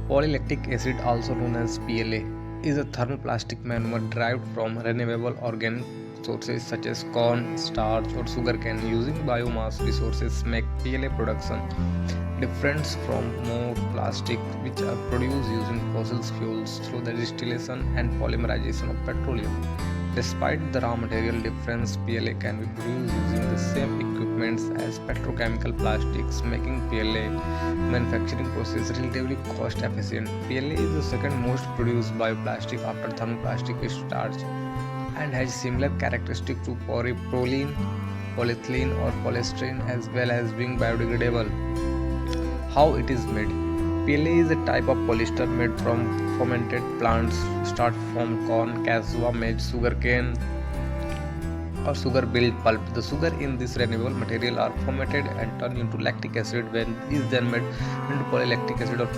Polylactic acid, also known as PLA, is a thermoplastic monomer derived from renewable organic sources such as corn, starch, or sugarcane. Using biomass resources make PLA production different from more plastic, which are produced using fossil fuels through the distillation and polymerization of petroleum. Despite the raw material difference, PLA can be produced using the same equipment as petrochemical plastics, making PLA manufacturing process relatively cost efficient. PLA is the second most produced bioplastic after thermoplastic starch and has similar characteristics to polypropylene, polyethylene, or polystyrene, as well as being biodegradable. How it is made? PLA is a type of polyester made from fermented plants, start from corn, cassava, maize, sugarcane, or sugar-built pulp. The sugar in this renewable material are fermented and turned into lactic acid, when is then made into polylactic acid or